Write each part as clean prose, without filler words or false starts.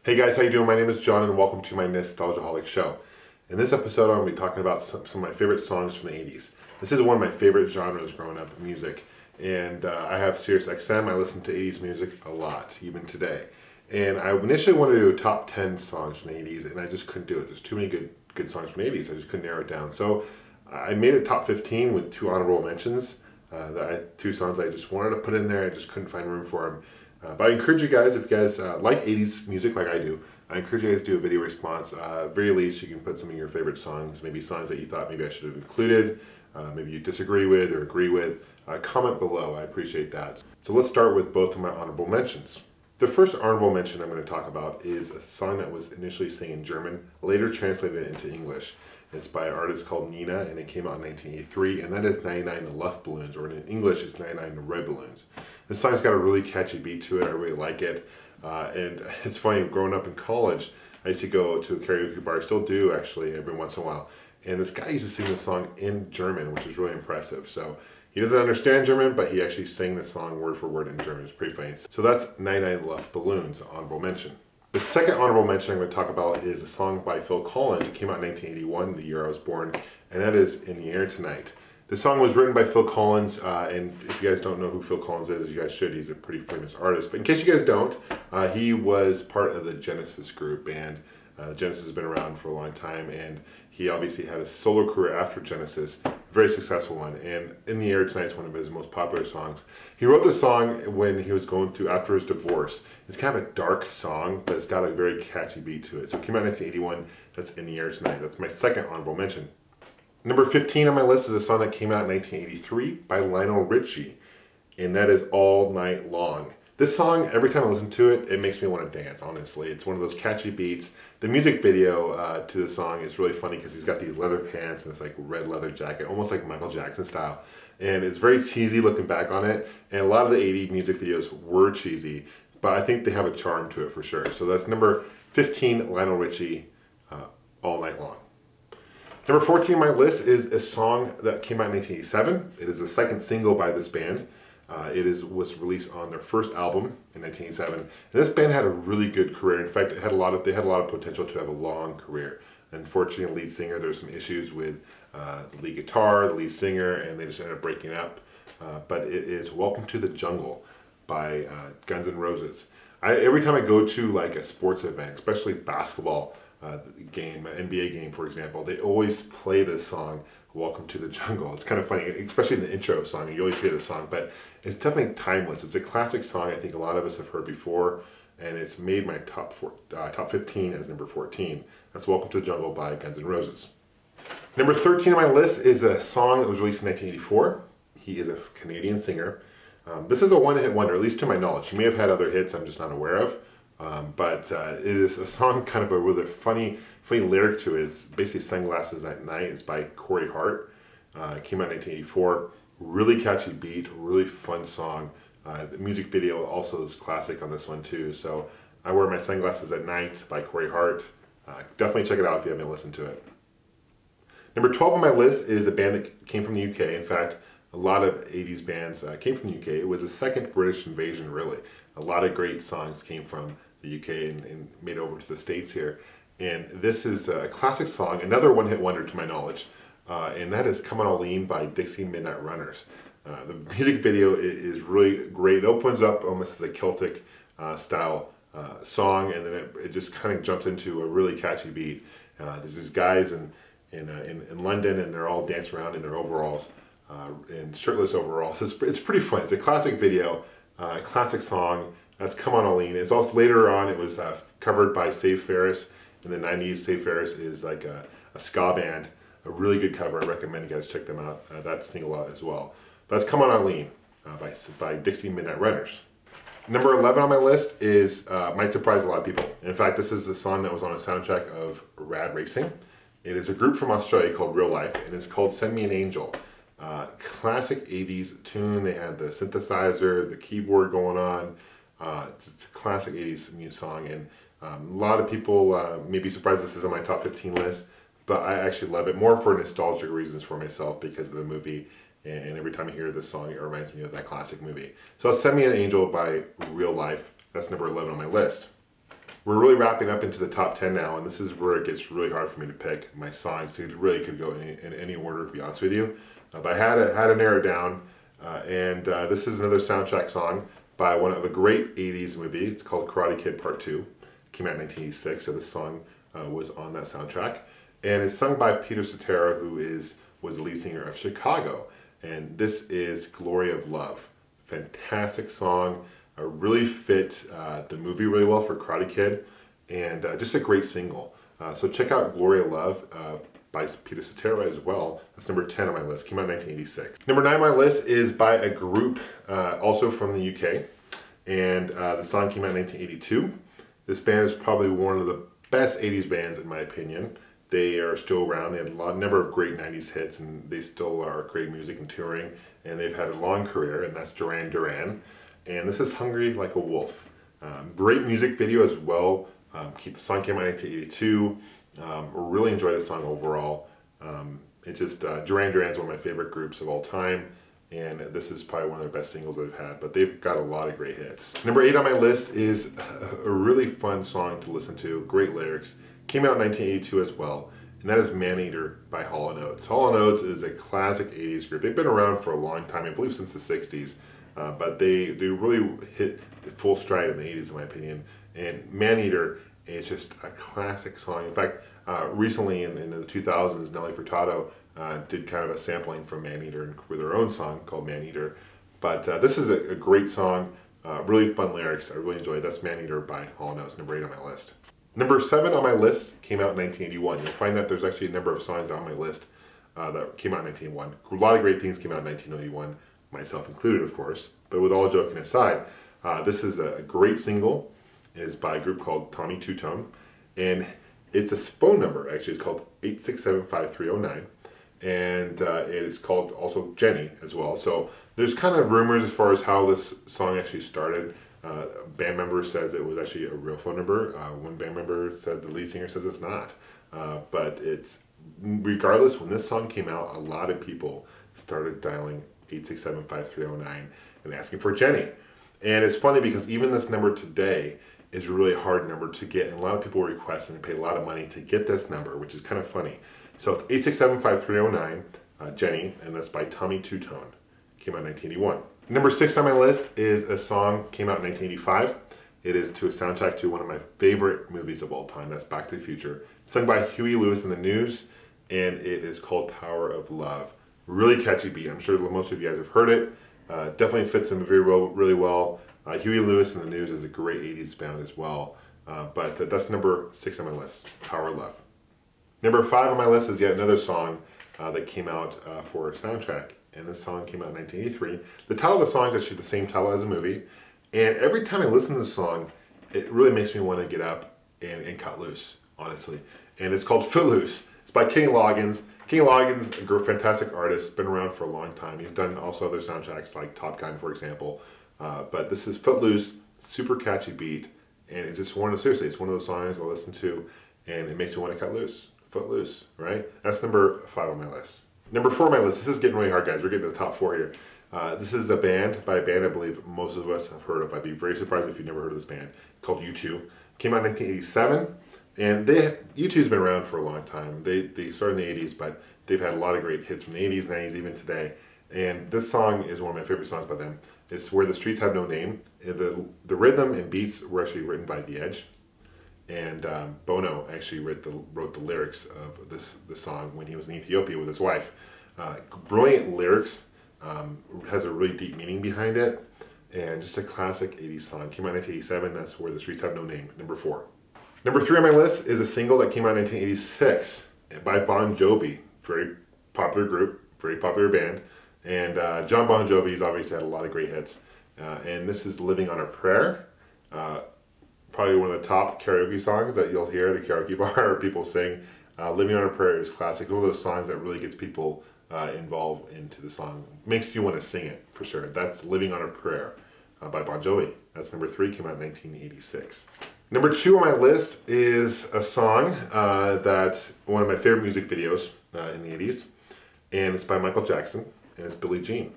Hey guys, how you doing? My name is John and welcome to my NEStalgiaholic show. In this episode I'm going to be talking about some of my favorite songs from the 80s. This is one of my favorite genres growing up in music, and I have Sirius XM. I listen to 80s music a lot, even today. And I initially wanted to do a top 10 songs from the 80s and I just couldn't do it. There's too many good songs from the 80s, I just couldn't narrow it down. So I made a top 15 with two honorable mentions. Two songs I just wanted to put in there, I just couldn't find room for them. But I encourage you guys, if you guys like 80s music like I do, I encourage you guys to do a video response. Very least, you can put some of your favorite songs, maybe songs that you thought maybe I should have included, maybe you disagree with or agree with. Comment below, I appreciate that. So let's start with both of my honorable mentions. The first honorable mention I'm going to talk about is a song that was initially sung in German, later translated into English. It's by an artist called Nina, and it came out in 1983, and that is 99 Luftballons, or in English it's 99 Red Balloons. This song's got a really catchy beat to it, I really like it, and it's funny, growing up in college, I used to go to a karaoke bar, I still do actually, every once in a while, and this guy used to sing this song in German, which is really impressive. So he doesn't understand German, but he actually sang the song word for word in German. It's pretty funny. So that's 99 Luftballons, honorable mention. The second honorable mention I'm going to talk about is a song by Phil Collins. It came out in 1981, the year I was born, and that is In the Air Tonight. This song was written by Phil Collins, and if you guys don't know who Phil Collins is, you guys should. He's a pretty famous artist. But in case you guys don't, he was part of the Genesis group, and Genesis has been around for a long time, and he obviously had a solo career after Genesis, a very successful one, and In the Air Tonight is one of his most popular songs. He wrote this song when he was going through, after his divorce. It's kind of a dark song, but it's got a very catchy beat to it. So it came out in 1981, that's In the Air Tonight. That's my second honorable mention. Number 15 on my list is a song that came out in 1983 by Lana Richie, and that is All Night Long. This song, every time I listen to it, it makes me want to dance, honestly. It's one of those catchy beats. The music video to the song is really funny because he's got these leather pants and this like red leather jacket, almost like Michael Jackson style. And it's very cheesy looking back on it. And a lot of the 80s music videos were cheesy, but I think they have a charm to it for sure. So that's number 15, Lionel Richie, All Night Long. Number 14 on my list is a song that came out in 1987. It is the second single by this band. Was released on their first album in 1987, and this band had a really good career. In fact, they had a lot of potential to have a long career. Unfortunately, the lead singer, there's some issues with the lead guitar, the lead singer, and they just ended up breaking up. But it is Welcome to the Jungle by Guns N' Roses. Every time I go to like a sports event, especially basketball game, an NBA game for example, they always play this song, Welcome to the Jungle. It's kind of funny, especially in the intro song, you always hear this song, but it's definitely timeless. It's a classic song I think a lot of us have heard before, and it's made my top 15 as number 14. That's Welcome to the Jungle by Guns N' Roses. Number 13 on my list is a song that was released in 1984. He is a Canadian singer. This is a one-hit wonder, at least to my knowledge. He may have had other hits I'm just not aware of, but it is a song kind of a really funny lyric to it. It's basically Sunglasses at Night. It's by Corey Hart. It came out in 1984. Really catchy beat, really fun song. The music video also is classic on this one too. So I Wear My Sunglasses at Night by Corey Hart. Definitely check it out if you haven't listened to it. Number 12 on my list is a band that came from the UK. In fact, a lot of 80s bands came from the UK. It was the second British invasion, really. A lot of great songs came from the UK and made it over to the States here. And this is a classic song, another one-hit wonder to my knowledge, and that is Come On Eileen by Dixie Midnight Runners. The music video is really great. It opens up almost as a Celtic style song, and then it just kind of jumps into a really catchy beat. There's these guys in London, and they're all dancing around in their overalls, in shirtless overalls. It's pretty fun. It's a classic video, classic song. That's Come On Eileen. It's also later on, it was covered by Save Ferris. In the 90s, Save Ferris is like a ska band, a really good cover. I recommend you guys check them out. That's single out as well. But that's Come On Eileen by Dixie Midnight Runners. Number 11 on my list is, might surprise a lot of people. In fact, this is the song that was on a soundtrack of Rad Racing. It is a group from Australia called Real Life, and it's called Send Me an Angel. Classic 80s tune. They had the synthesizer, the keyboard going on. It's a classic 80s music song, and a lot of people may be surprised this is on my top 15 list, but I actually love it more for nostalgic reasons for myself because of the movie, and every time I hear this song it reminds me of that classic movie. So Send Me an Angel by Real Life. That's number 11 on my list. We're really wrapping up into the top 10 now, and this is where it gets really hard for me to pick my songs. So it really could go in any order, to be honest with you. But I had to narrow it down, and this is another soundtrack song by one of a great 80s movie. It's called Karate Kid Part 2. It came out in 1986, so this song was on that soundtrack. And it's sung by Peter Cetera, who was the lead singer of Chicago. And this is Glory of Love. Fantastic song. Really fit the movie really well for Karate Kid, and just a great single. So check out Glory of Love by Peter Cetera as well. That's number 10 on my list. Came out in 1986. Number 9 on my list is by a group also from the UK, and the song came out in 1982. This band is probably one of the best 80s bands in my opinion. They are still around. They had a number of great 90s hits, and they still are creating music and touring, and they've had a long career, and that's Duran Duran. And this is Hungry Like a Wolf. Great music video as well. The song came out in 1982. Really enjoyed the song overall. It's just, Duran Duran is one of my favorite groups of all time, and this is probably one of their best singles they've had, but they've got a lot of great hits. Number 8 on my list is a really fun song to listen to, great lyrics. Came out in 1982 as well, and that is Maneater by Hall & Oates. Hall & Oates is a classic 80s group. They've been around for a long time, I believe since the 60s. But they really hit full stride in the 80s in my opinion. And Maneater is just a classic song. In fact, recently in the 2000s, Nelly Furtado did kind of a sampling from Maneater with her own song called Maneater. But this is a great song, really fun lyrics. I really enjoyed it. That's Maneater by Hall & Oates, number 8 on my list. Number 7 on my list came out in 1981. You'll find that there's actually a number of songs on my list that came out in 1981. A lot of great things came out in 1981. Myself included, of course. But with all joking aside, this is a great single. It is by a group called Tommy Two Tone, and it's a phone number. Actually, it's called 867-5309, and it is called also Jenny as well. So there's kind of rumors as far as how this song actually started. A band member says it was actually a real phone number. One band member said the lead singer says it's not. But it's regardless. When this song came out, a lot of people started dialing 867-5309 and asking for Jenny. And it's funny because even this number today is a really hard number to get, and a lot of people request and pay a lot of money to get this number, which is kind of funny. So it's 867-5309, Jenny, and that's by Tommy Two Tone. Came out in 1981. Number 6 on my list is a song came out in 1985. It is to a soundtrack to one of my favorite movies of all time. That's Back to the Future. Sung by Huey Lewis and the News, and it is called Power of Love. Really catchy beat. I'm sure most of you guys have heard it. Definitely fits in really well. Huey Lewis and the News is a great 80s band as well. But that's number 6 on my list, Power of Love. Number 5 on my list is yet another song that came out for a soundtrack. And this song came out in 1983. The title of the song is actually the same title as the movie. And every time I listen to the song, it really makes me want to get up and cut loose, honestly. And it's called Footloose. It's by Kenny Loggins. Kenny Loggins, a fantastic artist, been around for a long time. He's done also other soundtracks like Top Gun, for example. But this is Footloose, super catchy beat. And it's just seriously, it's one of those songs I listen to and it makes me want to cut loose. Footloose, right? That's number 5 on my list. Number 4 on my list, this is getting really hard, guys. We're getting to the top 4 here. This is a band by a band I believe most of us have heard of. I'd be very surprised if you've never heard of this band. Called U2. Came out in 1987. And U2's been around for a long time. They started in the 80s, but they've had a lot of great hits from the 80s, 90s, even today. And this song is one of my favorite songs by them. It's Where the Streets Have No Name. The rhythm and beats were actually written by The Edge. And Bono actually wrote the lyrics of this song when he was in Ethiopia with his wife. Brilliant lyrics, has a really deep meaning behind it, and just a classic 80s song. Came out in 1987, that's Where the Streets Have No Name, number 4. Number 3 on my list is a single that came out in 1986 by Bon Jovi. Very popular group, very popular band. And John Bon Jovi's obviously had a lot of great hits. And this is Living on a Prayer. Probably one of the top karaoke songs that you'll hear at a karaoke bar or people sing. Living on a Prayer is classic. One of those songs that really gets people involved into the song. Makes you want to sing it, for sure. That's Living on a Prayer by Bon Jovi. That's number 3, came out in 1986. Number 2 on my list is a song that's one of my favorite music videos in the 80s. And it's by Michael Jackson, and it's Billie Jean.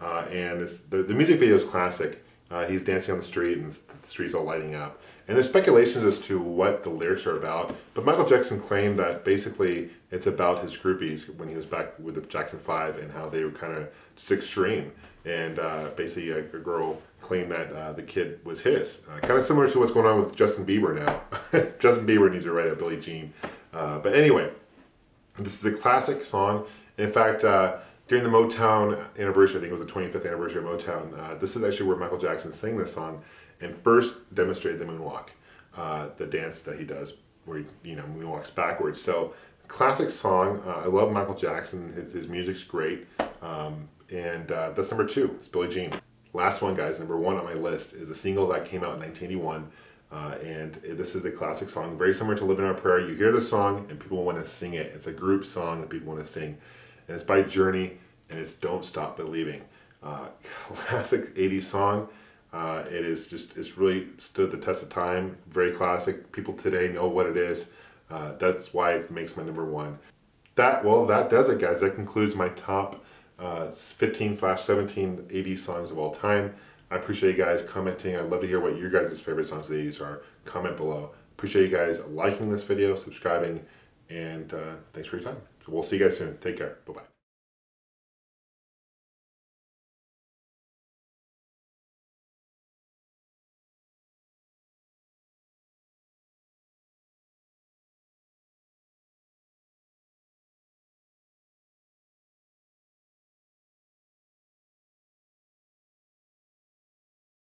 And the music video is classic. He's dancing on the street, and the street's all lighting up. And there's speculations as to what the lyrics are about, but Michael Jackson claimed that basically it's about his groupies when he was back with the Jackson 5 and how they were kind of just extreme. And basically a girl claimed that the kid was his. Kind of similar to what's going on with Justin Bieber now. Justin Bieber needs to write a Billie Jean. But anyway, this is a classic song. In fact, during the Motown anniversary, I think it was the 25th anniversary of Motown, this is actually where Michael Jackson sang this song and first demonstrated the moonwalk, the dance that he does where he moonwalks backwards. So classic song. I love Michael Jackson. His music's great. And that's number 2. It's Billie Jean. Last one, guys, number 1 on my list is a single that came out in 1981. And this is a classic song, very similar to Living on a Prayer. You hear the song and people want to sing it. It's a group song that people want to sing. And it's by Journey, and it's Don't Stop Believing. Classic 80s song. It's really stood the test of time. Very classic. People today know what it is. That's why it makes my number 1. That does it, guys. That concludes my top 15/17 80s songs of all time. I appreciate you guys commenting. I'd love to hear what your guys' favorite songs of the 80s are. Comment below. Appreciate you guys liking this video, subscribing, and thanks for your time. So we'll see you guys soon. Take care. Bye-bye.